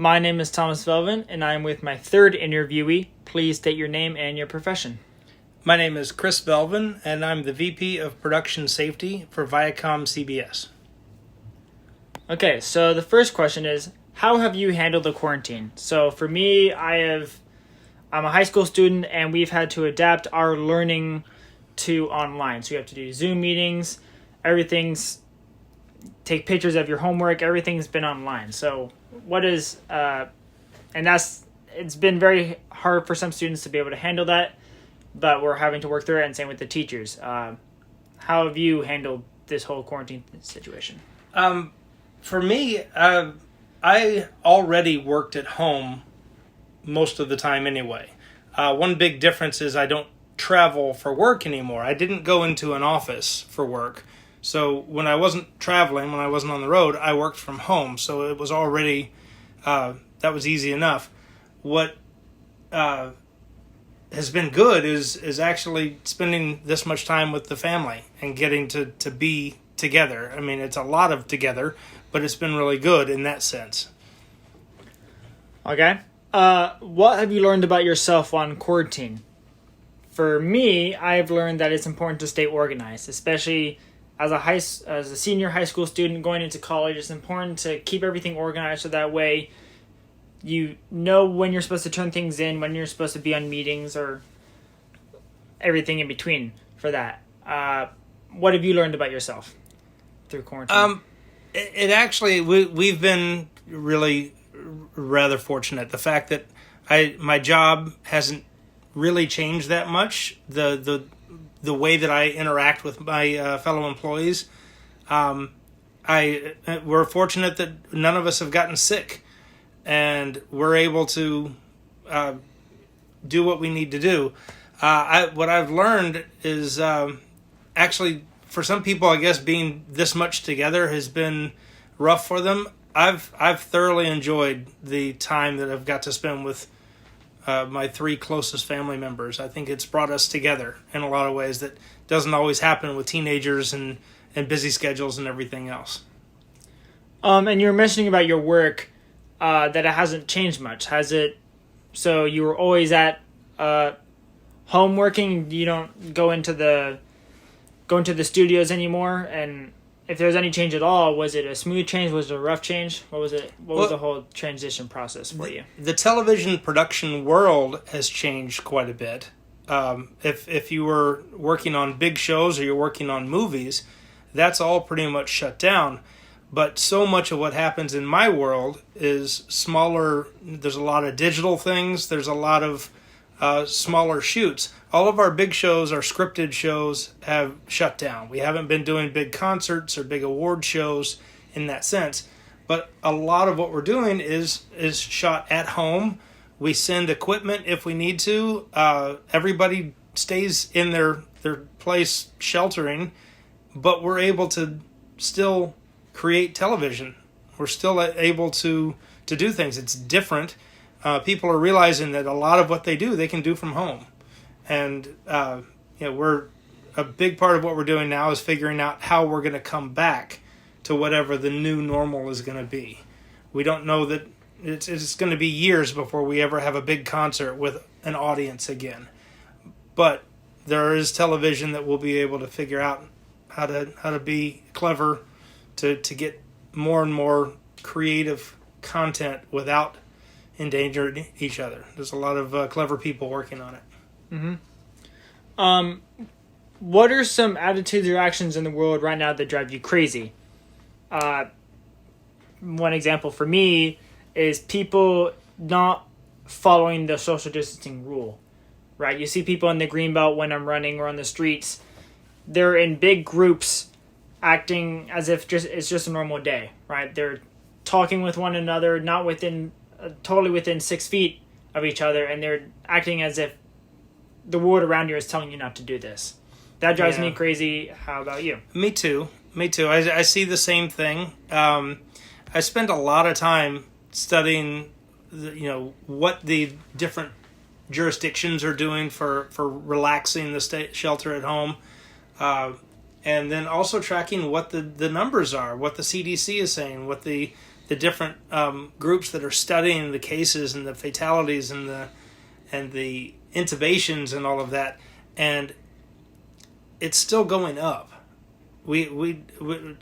My name is Thomas Velvin, and I am with my third interviewee. Please state your name and your profession. My name is Chris Velvin, and I'm the VP of Production Safety for Viacom CBS. Okay, so the first question is, how have you handled the quarantine? So for me, I'm a high school student, and we've had to adapt our learning to online. So you have to do Zoom meetings, take pictures of your homework, everything's been online. So it's been very hard for some students to be able to handle that, but we're having to work through it, and same with the teachers. How have you handled this whole quarantine situation? For me, I already worked at home most of the time anyway. One big difference is I don't travel for work anymore. I didn't go into an office for work. So when I wasn't traveling, when I wasn't on the road, I worked from home. So it was already, that was easy enough. What has been good is actually spending this much time with the family and getting to be together. I mean, it's a lot of together, but it's been really good in that sense. Okay. What have you learned about yourself on quarantine? For me, I've learned that it's important to stay organized, especially as a senior high school student going into college. It's important to keep everything organized so that way you know when you're supposed to turn things in, when you're supposed to be on meetings, or everything in between for that. What have you learned about yourself through quarantine? It actually, we've been really rather fortunate. The fact that my job hasn't really changed that much. The way that I interact with my fellow employees, we're fortunate that none of us have gotten sick, and we're able to do what we need to do. What I've learned is actually, for some people, I guess being this much together has been rough for them. I've thoroughly enjoyed the time that I've got to spend with my three closest family members. I think it's brought us together in a lot of ways that doesn't always happen with teenagers and busy schedules and everything else. And you were mentioning about your work that it hasn't changed much, has it? So you were always at home working. You don't go into the studios anymore. And if there's any change at all, was it a smooth change? Was it a rough change? What was it? What was the whole transition process for you? The television production world has changed quite a bit. If you were working on big shows or you're working on movies, that's all pretty much shut down. But so much of what happens in my world is smaller. There's a lot of digital things. There's a lot of smaller shoots. All of our big shows, our scripted shows, have shut down. We haven't been doing big concerts or big award shows in that sense. But a lot of what we're doing is shot at home. We send equipment if we need to. Everybody stays in their place sheltering, but we're able to still create television. We're still able to do things. It's different. People are realizing that a lot of what they do, they can do from home. And we're a big part of what we're doing now is figuring out how we're going to come back to whatever the new normal is going to be. We don't know that it's going to be years before we ever have a big concert with an audience again. But there is television that we'll be able to figure out how to be clever to get more and more creative content without endangering each other. There's a lot of clever people working on it. Mm-hmm. What are some attitudes or actions in the world right now that drive you crazy? One example for me is people not following the social distancing rule, right? You see people in the greenbelt when I'm running or on the streets. They're in big groups acting as if it's just a normal day, right? They're talking with one another, not totally within 6 feet of each other, and they're acting as if the world around you is telling you not to do this. That drives me crazy. How about you? Me too. I see the same thing. I spend a lot of time studying, what the different jurisdictions are doing for relaxing the shelter at home, and then also tracking what the numbers are, what the CDC is saying, what the the different groups that are studying the cases and the fatalities and the intubations and all of that, and it's still going up. We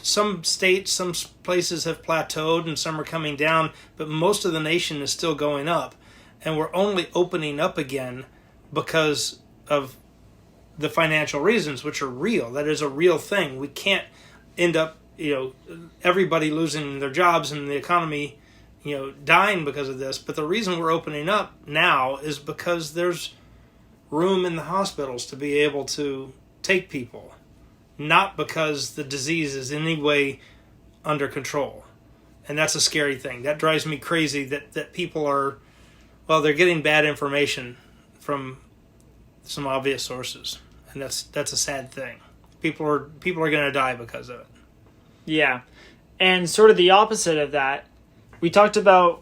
some states, some places have plateaued and some are coming down, but most of the nation is still going up, and we're only opening up again because of the financial reasons, which are real. That is a real thing. We can't end up, everybody losing their jobs and the economy, dying because of this. But the reason we're opening up now is because there's room in the hospitals to be able to take people, not because the disease is in any way under control. And that's a scary thing. That drives me crazy that people are, they're getting bad information from some obvious sources. And that's a sad thing. People are going to die because of it. Yeah. And sort of the opposite of that, we talked about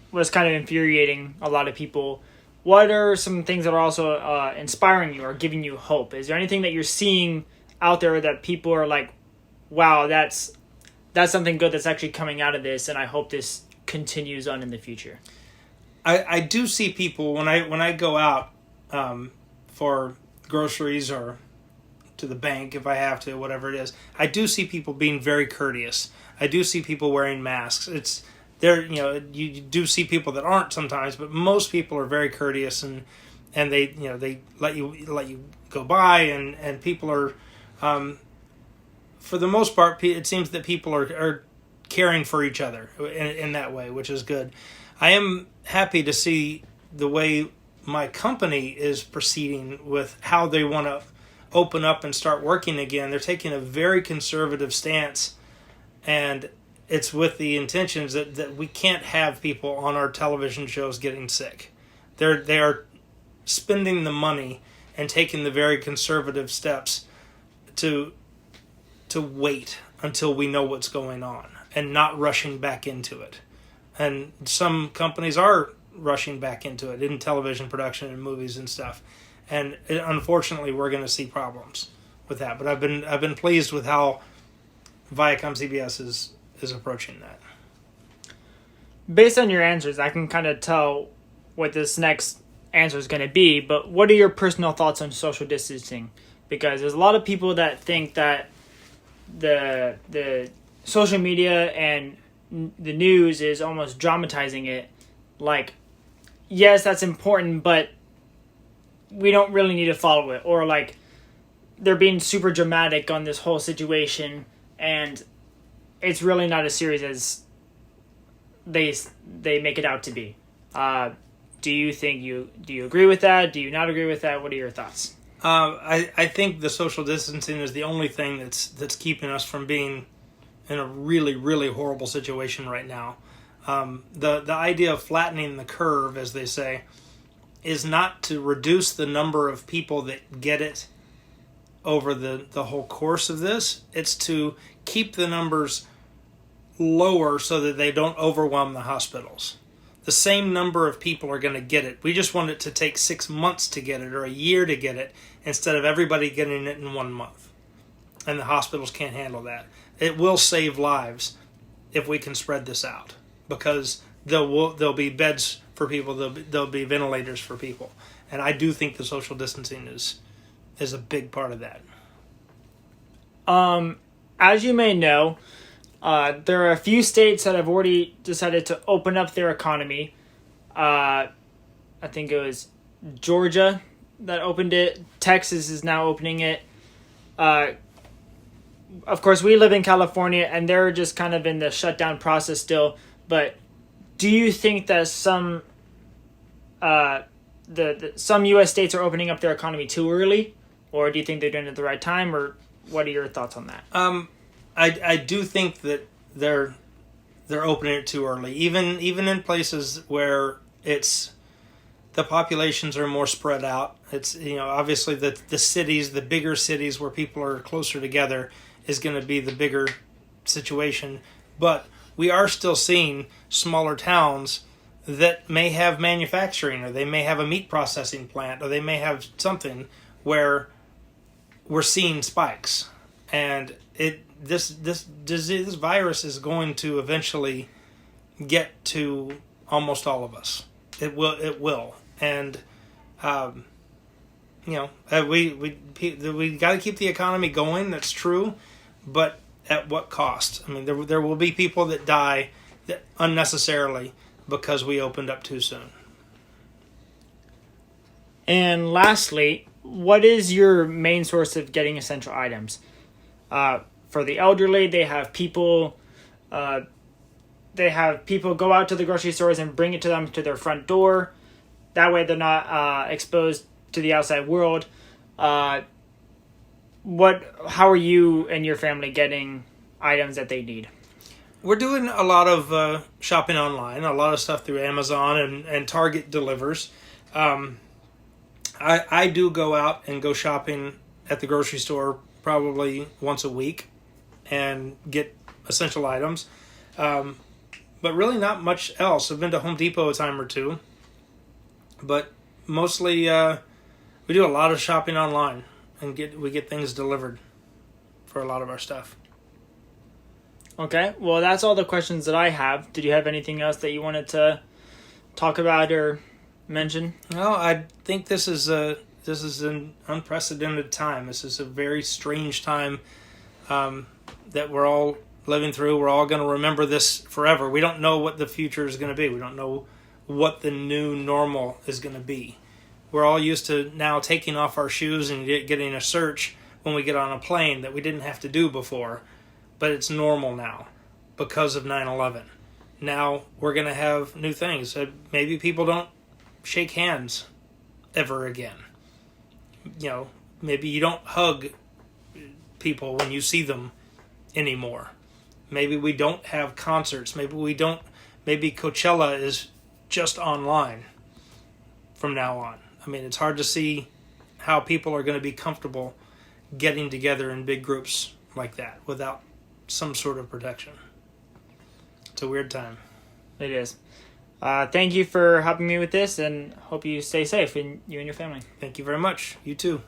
what's kind of infuriating a lot of people. What are some things that are also inspiring you or giving you hope? Is there anything that you're seeing out there that people are like, wow, that's something good that's actually coming out of this, and I hope this continues on in the future? I do see people when I go out for groceries or to the bank if I have to, whatever it is. I do see people being very courteous. I do see people wearing masks. It's there, you do see people that aren't sometimes, but most people are very courteous and they they let you go by and people are for the most part, it seems that people are caring for each other in that way, which is good. I am happy to see the way my company is proceeding with how they want to open up and start working again. They're taking a very conservative stance, and it's with the intentions that we can't have people on our television shows getting sick. They are spending the money and taking the very conservative steps to wait until we know what's going on and not rushing back into it. And some companies are rushing back into it in television production and movies and stuff. And unfortunately, we're going to see problems with that. But I've been pleased with how Viacom CBS is approaching that. Based on your answers, I can kind of tell what this next answer is going to be. But what are your personal thoughts on social distancing? Because there's a lot of people that think that the social media and the news is almost dramatizing it. Like, yes, that's important, but we don't really need to follow it. Or like, they're being super dramatic on this whole situation, and it's really not as serious as they make it out to be. Do you agree with that? Do you not agree with that? What are your thoughts? I think the social distancing is the only thing that's keeping us from being in a really, really horrible situation right now. The idea of flattening the curve, as they say, is not to reduce the number of people that get it over the whole course of this. It's to keep the numbers lower so that they don't overwhelm the hospitals. The same number of people are going to get it. We just want it to take 6 months to get it or a year to get it instead of everybody getting it in 1 month. And the hospitals can't handle that. It will save lives if we can spread this out, because there'll be beds for people, there'll be ventilators for people. And I do think the social distancing is a big part of that. As you may know, there are a few states that have already decided to open up their economy. I think it was Georgia that opened it. Texas is now opening it. Of course, we live in California, and they're just kind of in the shutdown process still. But do you think that some U.S. states are opening up their economy too early, or do you think they're doing it at the right time, or what are your thoughts on that? I do think that they're opening it too early, even in places where it's the populations are more spread out. It's obviously the cities, the bigger cities where people are closer together is going to be the bigger situation, but we are still seeing smaller towns that may have manufacturing, or they may have a meat processing plant, or they may have something where we're seeing spikes, and this virus is going to eventually get to almost all of us. It will, and we got to keep the economy going. That's true, but at what cost? I mean, there will be people that die unnecessarily because we opened up too soon. And lastly, what is your main source of getting essential items? For the elderly, they have people go out to the grocery stores and bring it to them to their front door. That way they're not exposed to the outside world. How are you and your family getting items that they need? We're doing a lot of shopping online, a lot of stuff through Amazon and Target delivers. I do go out and go shopping at the grocery store probably once a week and get essential items. But really not much else. I've been to Home Depot a time or two. But mostly we do a lot of shopping online and we get things delivered for a lot of our stuff. Okay, well that's all the questions that I have. Did you have anything else that you wanted to talk about or mention? No, I think this is an unprecedented time. This is a very strange time that we're all living through. We're all going to remember this forever. We don't know what the future is going to be. We don't know what the new normal is going to be. We're all used to now taking off our shoes and getting a search when we get on a plane that we didn't have to do before. But it's normal now because of 9/11. Now we're going to have new things. Maybe people don't shake hands ever again. Maybe you don't hug people when you see them anymore. Maybe we don't have concerts. Maybe Coachella is just online from now on. I mean, it's hard to see how people are going to be comfortable getting together in big groups like that without some sort of protection. It's a weird time. It is. Thank you for helping me with this, and hope you stay safe, and you and your family. Thank you very much. You too.